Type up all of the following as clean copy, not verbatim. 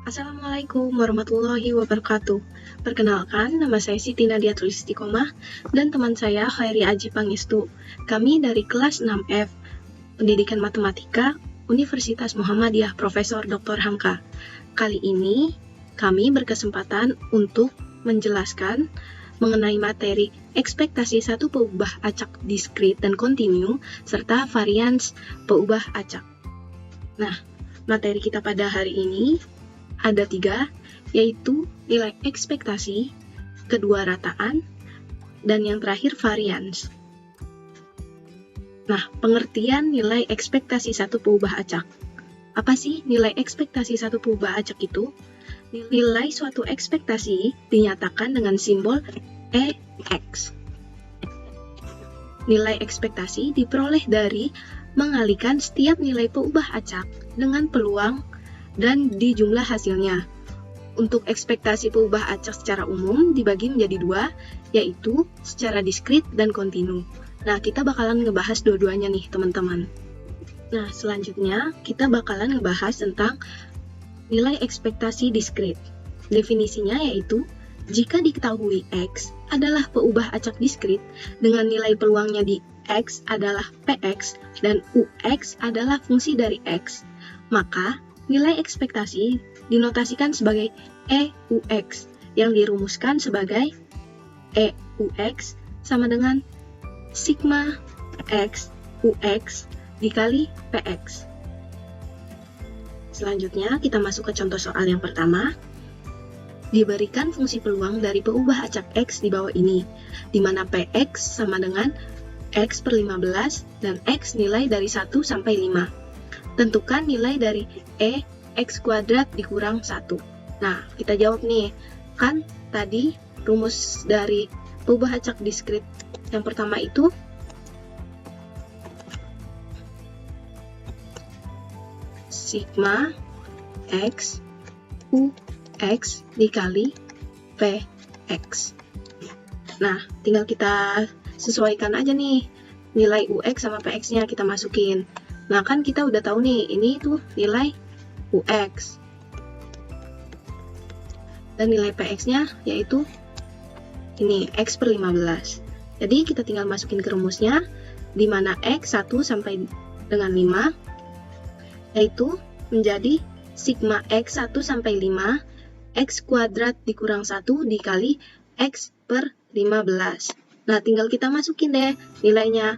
Assalamualaikum warahmatullahi wabarakatuh. Perkenalkan, nama saya Siti Nadia Tulistiqomah dan teman saya Khairi Aji Pangestu. Kami dari kelas 6F, Pendidikan Matematika, Universitas Muhammadiyah Profesor Dr. Hamka. Kali ini, kami berkesempatan untuk menjelaskan mengenai materi ekspektasi satu peubah acak diskrit dan kontinu, serta varians peubah acak. Nah, materi kita pada hari ini ada 3, yaitu nilai ekspektasi, kedua rataan, dan yang terakhir varians. Nah, pengertian nilai ekspektasi satu peubah acak. Apa sih nilai ekspektasi satu peubah acak itu? Nilai suatu ekspektasi dinyatakan dengan simbol EX. Nilai ekspektasi diperoleh dari mengalikan setiap nilai peubah acak dengan peluang dan di jumlah hasilnya. Untuk ekspektasi peubah acak secara umum dibagi menjadi 2, yaitu secara diskrit dan kontinu. Nah, kita bakalan ngebahas dua-duanya nih, teman-teman. Nah, selanjutnya kita bakalan ngebahas tentang nilai ekspektasi diskrit. Definisinya yaitu, jika diketahui X adalah peubah acak diskrit dengan nilai peluangnya di X adalah PX dan UX adalah fungsi dari X, maka nilai ekspektasi dinotasikan sebagai EUX yang dirumuskan sebagai EUX sama dengan sigma X UX dikali PX. Selanjutnya kita masuk ke contoh soal yang pertama. Diberikan fungsi peluang dari peubah acak X di bawah ini, di mana PX sama dengan X per 15 dan X nilai dari 1 sampai 5. Tentukan nilai dari E X kuadrat dikurang 1. Nah, kita jawab nih. Kan tadi rumus dari peubah acak diskrit yang pertama itu sigma X UX dikali PX. Nah, tinggal kita sesuaikan aja nih nilai UX sama PX-nya kita masukin. Nah, kan kita udah tahu nih, ini tuh nilai UX. Dan nilai PX-nya yaitu ini, X per 15. Jadi, kita tinggal masukin ke rumusnya, di mana X 1 sampai dengan 5, yaitu menjadi sigma X 1 sampai 5, X kuadrat dikurang 1 dikali X per 15. Nah, tinggal kita masukin deh nilainya.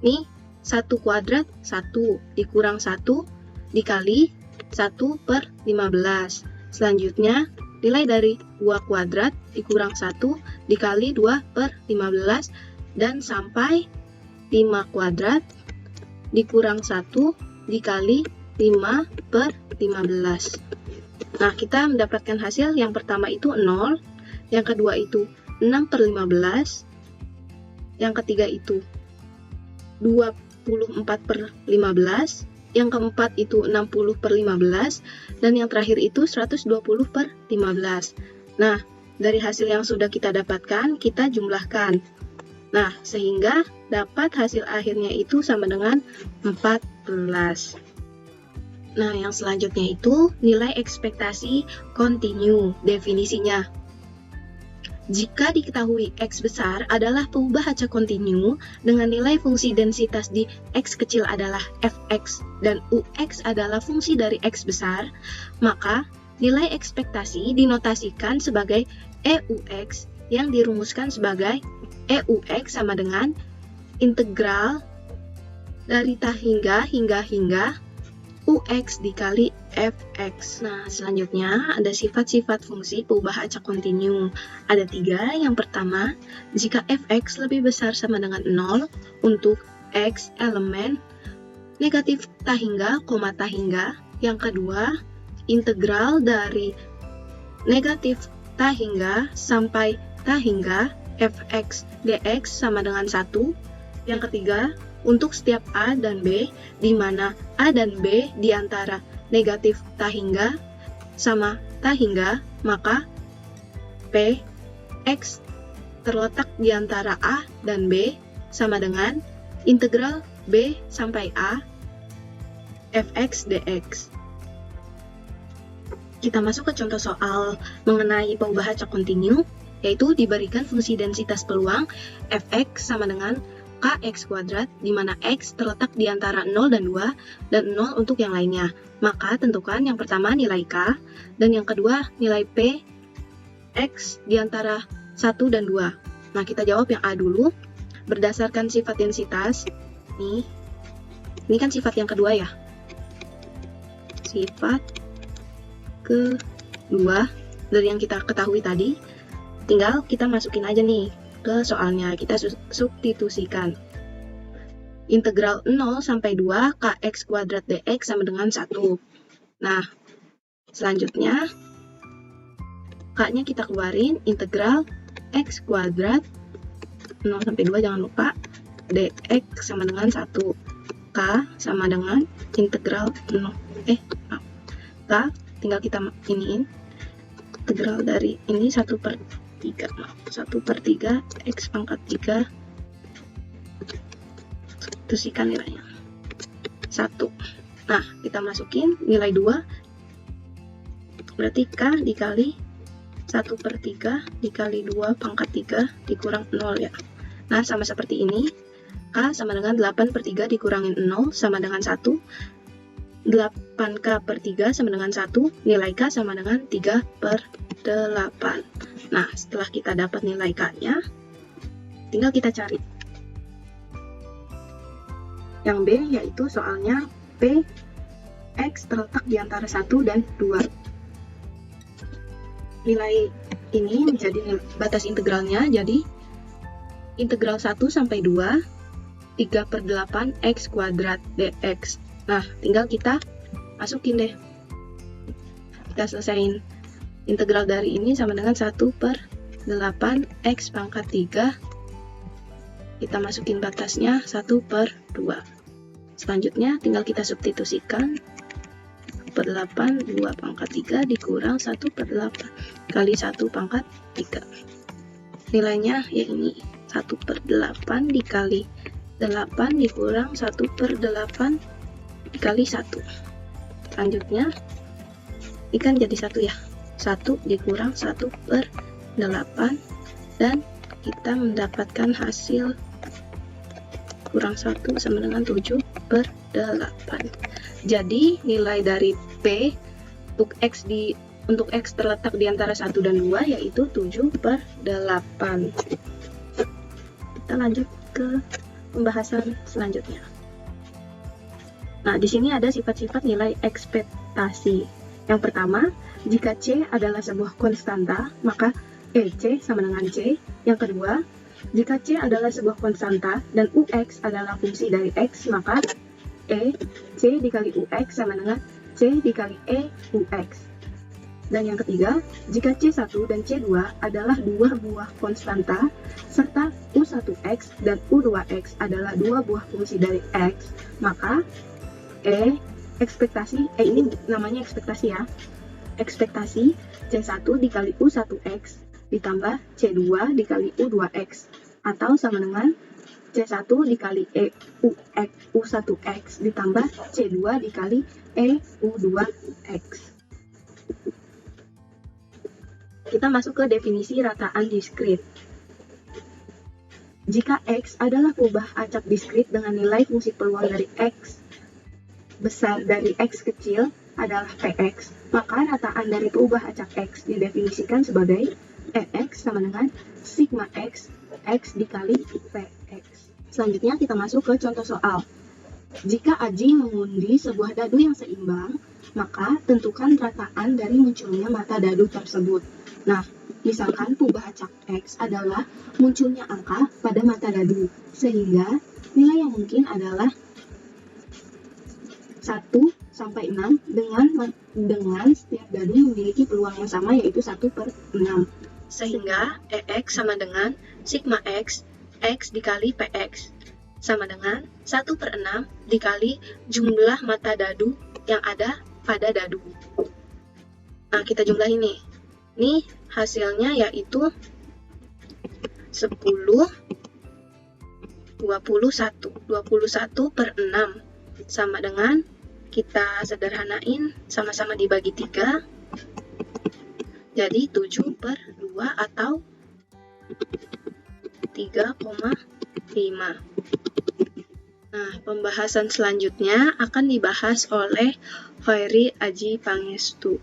Nih, 1 kuadrat 1 dikurang 1 dikali 1 per 15. Selanjutnya, nilai dari 2 kuadrat dikurang 1 dikali 2 per 15 dan sampai 5 kuadrat dikurang 1 dikali 5 per 15. Nah, kita mendapatkan hasil yang pertama itu 0, yang kedua itu 6 per 15, yang ketiga itu 24 per 15, yang keempat itu 60 per 15, dan yang terakhir itu 120 per 15. Nah, dari hasil yang sudah kita dapatkan, kita jumlahkan. Nah, sehingga dapat hasil akhirnya itu sama dengan 14. Nah, yang selanjutnya itu nilai ekspektasi kontinu. Definisinya, jika diketahui X besar adalah peubah acak kontinu dengan nilai fungsi densitas di X kecil adalah Fx dan Ux adalah fungsi dari X besar, maka nilai ekspektasi dinotasikan sebagai EUX yang dirumuskan sebagai EUX sama dengan integral dari hingga UX dikali Fx. Nah, selanjutnya ada sifat-sifat fungsi peubah acak kontinu. Ada 3. Yang pertama, jika Fx lebih besar sama dengan 0 untuk X elemen negatif tahingga, tahingga. Yang kedua, integral dari negatif tahingga sampai tahingga Fx dx sama dengan 1. Yang ketiga, untuk setiap A dan B, di mana A dan B di antara negatif tahingga sama tahingga, maka P X terletak di antara A dan B sama dengan integral B sampai A Fx dx. Kita masuk ke contoh soal mengenai peubah acak kontinu, yaitu diberikan fungsi densitas peluang fx sama dengan kx kuadrat, di mana x terletak di antara 0 dan 2, dan 0 untuk yang lainnya. Maka tentukan yang pertama nilai k, dan yang kedua nilai p, x di antara 1 dan 2. Nah, kita jawab yang A dulu. Berdasarkan sifat densitas, ini kan sifat yang kedua ya. Sifat kedua dari yang kita ketahui tadi, tinggal kita masukin aja nih ke soalnya, kita substitusikan. Integral 0 sampai 2 kx kuadrat dx sama dengan 1. Nah, selanjutnya k-nya kita keluarin, integral x kuadrat 0 sampai 2 jangan lupa, dx sama dengan 1. K sama dengan integral 0 k tinggal kita iniin, integral dari ini 1/3, 1/3 x pangkat 3, substitusikan nilainya 1. Nah, kita masukin nilai 2, berarti k dikali 1/3 dikali 2 pangkat 3 dikurang 0 ya. Nah, sama seperti ini, k sama dengan 8/3 dikurangin 0 sama dengan 1, 8k/3 sama dengan 1, nilai k sama dengan 3/8. Nah, setelah kita dapat nilai k-nya, tinggal kita cari. Yang B yaitu soalnya p, x terletak di antara 1 dan 2. Nilai ini menjadi batas integralnya, jadi integral 1 sampai 2, 3/8 x kuadrat dx. Nah, tinggal kita masukin deh. Kita selesaiin. Integral dari ini sama dengan 1/8 x pangkat 3. Kita masukin batasnya 1/2. Selanjutnya tinggal kita substitusikan. 1/8, 2 pangkat 3 dikurang 1/8 kali 1 pangkat 3. Nilainya ya ini, 1/8 dikali 8 dikurang 1/8 dikali 1. Selanjutnya, ini kan jadi 1 ya. 1 dikurang 1/8, dan kita mendapatkan hasil kurang 1 sama dengan 7/8. Jadi, nilai dari P untuk X terletak di antara 1 dan 2 yaitu 7/8. Kita lanjut ke pembahasan selanjutnya. Nah, di sini ada sifat-sifat nilai ekspektasi. Yang pertama, jika C adalah sebuah konstanta, maka EC sama dengan C. Yang kedua, jika C adalah sebuah konstanta dan UX adalah fungsi dari X, maka C dikali UX sama dengan C dikali UX. Dan yang ketiga, jika C1 dan C2 adalah dua buah konstanta, serta U1X dan U2X adalah dua buah fungsi dari X, maka ekspektasi, ini namanya ekspektasi ya, ekspektasi C1 dikali U1X ditambah C2 dikali U2X, atau sama dengan C1 dikali U1X ditambah C2 dikali U2X. Kita masuk ke definisi rataan diskrit. Jika X adalah peubah acak diskrit dengan nilai fungsi peluang dari X besar dari X kecil adalah Px, maka rataan dari peubah acak X didefinisikan sebagai Ex sama dengan sigma X, X dikali Px. Selanjutnya kita masuk ke contoh soal. Jika Aji mengundi sebuah dadu yang seimbang, maka tentukan rataan dari munculnya mata dadu tersebut. Nah, misalkan peubah acak X adalah munculnya angka pada mata dadu, sehingga nilai yang mungkin adalah 1 sampai 6 dengan setiap dadu memiliki peluang yang sama, yaitu 1/6. Sehingga EX sama dengan sigma X, X dikali PX, sama dengan 1/6 dikali jumlah mata dadu yang ada pada dadu. Nah, kita jumlahin nih. Nih hasilnya yaitu 10, 21. 21/6 sama dengan, kita sederhanain, sama-sama dibagi 3, Jadi 7/2 atau 3,5. Nah, pembahasan selanjutnya akan dibahas oleh Hoeri Aji Pangestu.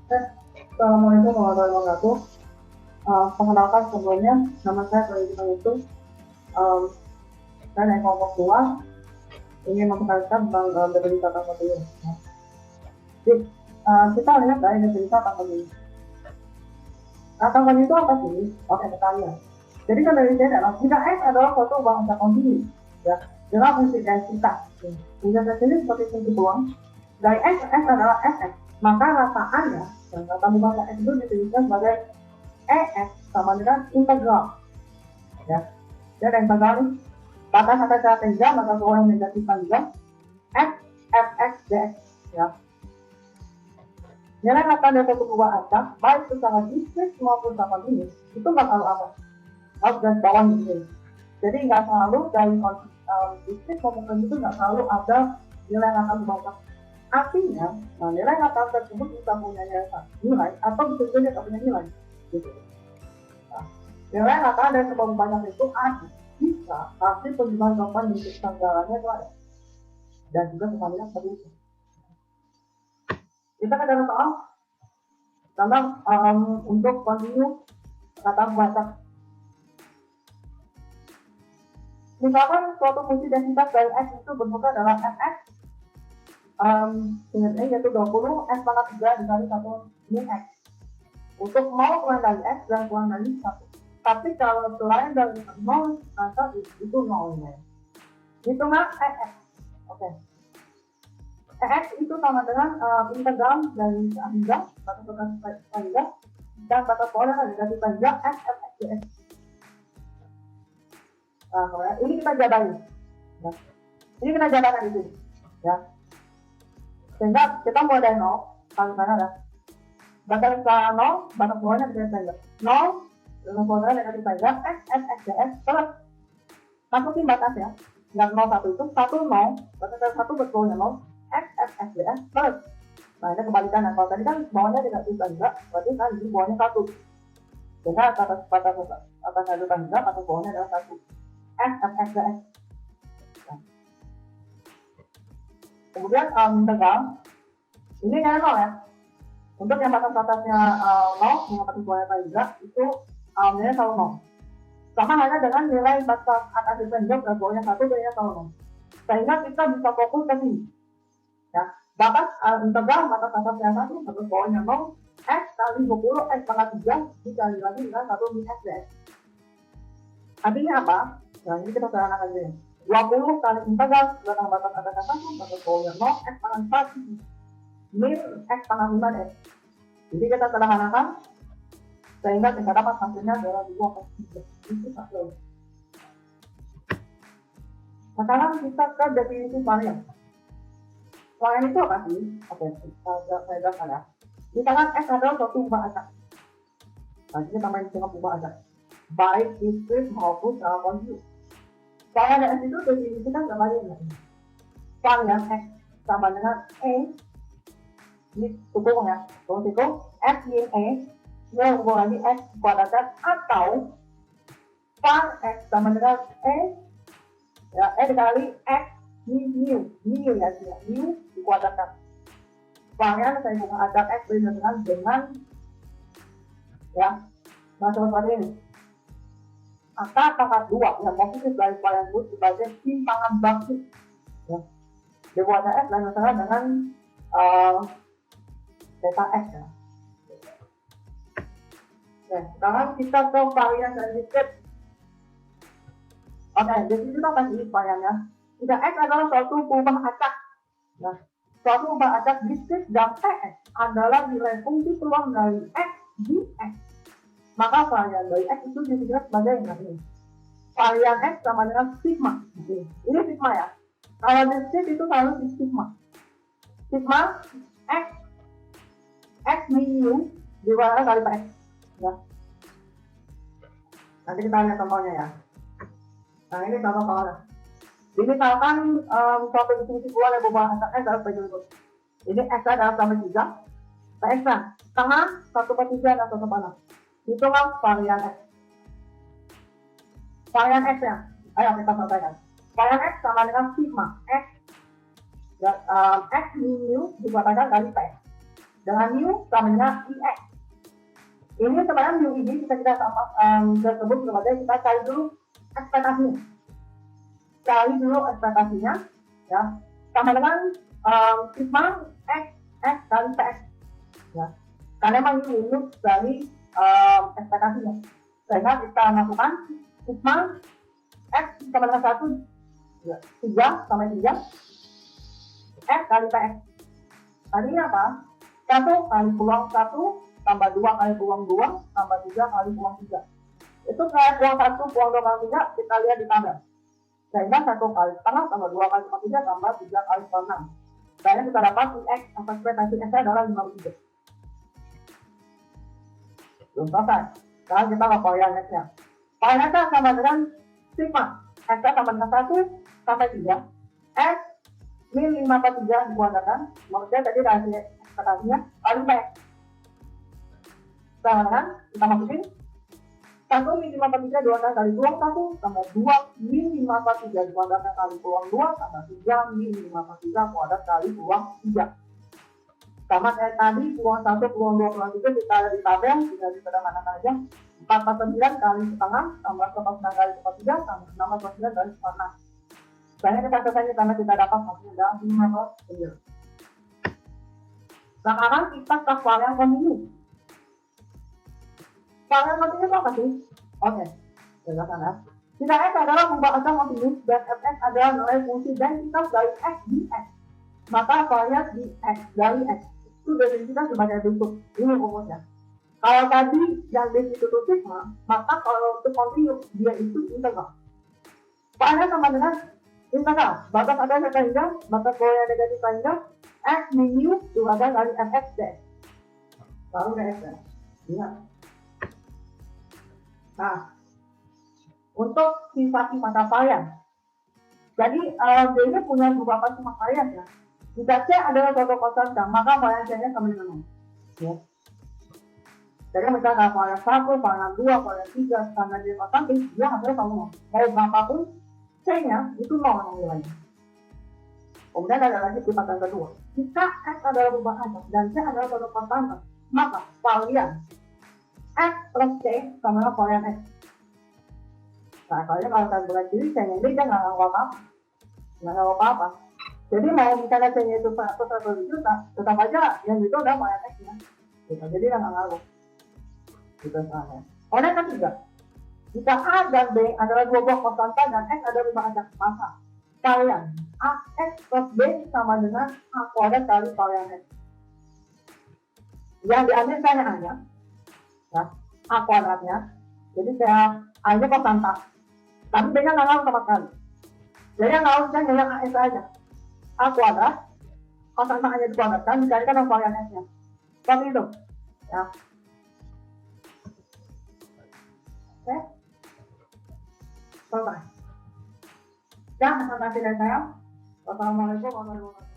Assalamualaikum warahmatullahi wabarakatuh. Perkenalkan sebelumnya, nama saya Hoeri Pangestu. Saya dari kelompok 2 ingin memperkenalkan tentang definisi kata kontinu. Jadi, kita lihat dari definisi kata kontinu. Kata kontinu itu apa sih? Oke, kita lihat. Jadi kan dari saya adalah jika X adalah suatu bahasa kontinu, ya, dengan fungsi densitas. Densitas ini seperti fungsi peluang. Dari X adalah Fx, maka rataannya, dan rata bahasa X itu didefinisikan sebagai EX sama dengan integral. Ya, jadi integral ini batas atas cara tanggal maka keluar negatif panjang F Fx dx. Ya. Nilai rata dari satu buah acak, baik secara diskrit maupun sama ini, itu nggak selalu apa? Harus garis bawah gitu. Jadi nggak selalu dari diskrit maupun itu nggak selalu ada nilai rata buah. Artinya, nilai rata tersebut bisa punya nilai atau bisa juga tidak punya nilai. Gitu. Nah, nilai rata dari sebuah banyak itu ada bisa hasil penjumlahan korban di tanggalannya itu ada. Dan juga semuanya seperti itu. Kita ada soal tentang untuk kontinu kata bahasa. Misalkan suatu fungsi densitas dari X itu bentuknya adalah Fx dengan X yaitu 20 X pangkat 3 dikali 1 min X. Untuk 0 kurang dari X dan kurang dari 1. Tapi kalau selain dari 0, maka itu 0-nya. Hitunglah EX. Oke. EX itu sama dengan integral dari hingga batas hingga dan batas bawah dari hingga X Fx dx. Nah, ini kita jabarin. Nah, ini kita jabarkan di sini. Ya. Sehingga kita mulai dari 0, kalau sana ada batas 0, batas bawahnya dari hingga 0 dengan formula negatif panjang X Fx dx terus masukin batas ya. Yang 0 1 itu 1 0 batas dari 1 berbawahnya 0 X Fx dx terus. Nah ini kebalikan. Kalau tadi kan bawahnya negatif panjang, berarti kan di bawahnya 1. Sehingga batas negatif panjang atau bawahnya adalah 1 X Fx dx. Nah. Kemudian integral ini kan 0 ya. Untuk yang batas atasnya 0, yang batas bawahnya panjang itu nilai selalu 0. Sama halnya dengan nilai batas atas panjang dan bawahnya 1 nilainya selalu 0. Sehingga kita bisa fokus ke sini. Ya, batas integral batas atasnya 1, batas bawahnya 0, X kali 20 X pangkat 3 dikali lagi dengan 1 min X dx. Artinya apa? Nah, ini kita sederhanakan dulu. 20 kali integral dengan batas atasnya 1, batas bawahnya 0, X pangkat 4 min X pangkat 5 dx. Jadi kita sederhanakan sehingga kita dapat hasilnya adalah 2/3. Itu satu. Sekarang kita ke definisi varian. Varian itu apa sih? Oke, saya jelaskan ya. Misalkan X adalah suatu ubah acak. Nah, kita tambahin dengan ubah acak. Baik diskrit maupun secara kontinu. Varian X itu definisikan sebagai ini. Varian X sama dengan E. Ini tukung ya. Tukung X min E. Nilai hubungan lagi X kuadrat atau var X sama dengan E ya, E dikali X mu ya, mu dikuadratkan. Varian saya hubungan acak X dengan ya masuk seperti ini. Angka pangkat 2 yang positif dari varian itu sebagai simpangan baku ya. Dibuatnya X dan misalnya dengan delta X ya. Oke, sekarang kita ke varian dan diskrit. Oke, jadi kita akan isi variannya. Jika X adalah suatu perubahan acak. Nah, suatu perubahan acak diskrit dan Px adalah nilai fungsi peluang dari X di X. Maka varian dari X itu disebut sebagai ini. Varian X sama dengan sigma. Ini sigma ya. Kalau diskrit itu selalu di sigma. Sigma X min mu dikuadratkan kali Px. Ya. Nanti kita lihat contohnya ya. Nah ini contoh soalnya. Jadi misalkan suatu definisi keluar yang berubah X adalah sebagai berikut. Ini X adalah sama 3 PX-nya, tengah 1/3 dan 1/6. Itulah varian X. Varian X-nya, ayo kita selesaikan. Varian X sama dengan sigma X, X mu dikatakan dari PX. Dengan mu sama dengan IX. Ini sebenarnya mu ini bisa kita sebut sebagai, kita cari dulu ekspektasinya. Cari dulu ekspektasinya, ya, sama dengan sigma X kali PX. Ya. Karena memang ini rumus dari ekspektasinya. Sehingga kita lakukan sigma X sama dengan 1, ya, 3 sampai 3 X kali PX. Artinya apa? 1 kali peluang 1 tambah 2 kali peluang 2 tambah 3 kali peluang 3. Itu kayak peluang 1, peluang 2 kali 3, kita lihat di tabel. Sehingga 1 kali setengah tambah 2 kali 3 tambah 3 kali 6. Sehingga kita dapat IX atau ekspektasi X adalah 53. Belum selesai. Sekarang kita ke varian X-nya. Varian X sama dengan sigma X sama dengan 1 sampai 3 X min 5/3 dikuadratkan, maksudnya tadi dari ekspektasinya kali PX. Sama dengan kita masukin 1 min 5/3 dikuadratkan kali peluang 1 tambah 2 min 5/3 dikuadratkan kali peluang 2 tambah 3 min 5/3 kuadrat kali peluang 3. Sama kayak tadi, peluang 1, peluang 2, peluang 3 kita ada di tabel, tinggal disederhanakan aja. 4/9 kali setengah tambah 1/9 kali 1/3 tambah 6/9 kali 1/6. Sebenarnya kita selesai karena kita dapat hasilnya dalam 5/9. Sekarang kita ke varian kontinu. Varian kontinu itu apa sih? Oke, jelaskan ya. Jika X adalah pembahasan kontinu dan Fx adalah nilai fungsi densitas dari X di X, maka varian di X dari X itu definisikan sebagai berikut. Ini rumusnya. Kalau tadi yang base itu sigma, maka kalau untuk kontinu dia itu integral. Varian sama dengan integral, batas ada sehingga batas bawah yang negatif sehingga X min mu dikuadratkan kali Fx dx. Lalu dx ya. Ingat. Nah, untuk sifat mata varian. Jadi D ini punya beberapa sifat varian ya. Jika C adalah suatu konstanta, maka varian C-nya sama dengan 0. Ya. Jadi misalnya varian 1, varian 2, varian 3, standar dia konstantis, dia hasilnya sama 0. Mau berapapun C-nya itu 0 nilainya. Kemudian ada lagi sifat yang kedua. Jika X adalah perubahan dan C adalah suatu konstanta, maka varian X plus C sama dengan varian X. Nah, kalau kalian buat diri, C-nya ini dia nggak ngaku apa-apa. Nggak ngaku apa-apa. Jadi mau misalnya C-nya itu 100 juta, tetap aja yang itu udah varian X ya. Gitu. Jadi nggak ngaku. Gitu soalnya. Kemudian ketiga, jika A dan B adalah dua buah konstanta dan X ada perubahan maka varian AX plus B sama dengan A kuadrat kali varian X. Yang diambil saya A-nya, ya, A kuadratnya. Jadi saya A-nya konstanta, tapi B-nya nggak ngaruh sama sekali. Jadi yang ngaruh saya yang AX aja. A kuadrat, konstanta A-nya dikuadratkan, dicarikan dengan varian X-nya. Seperti itu. Ya. Oke. Selesai. Ya, terima kasih dari saya. Wassalamualaikum warahmatullahi wabarakatuh.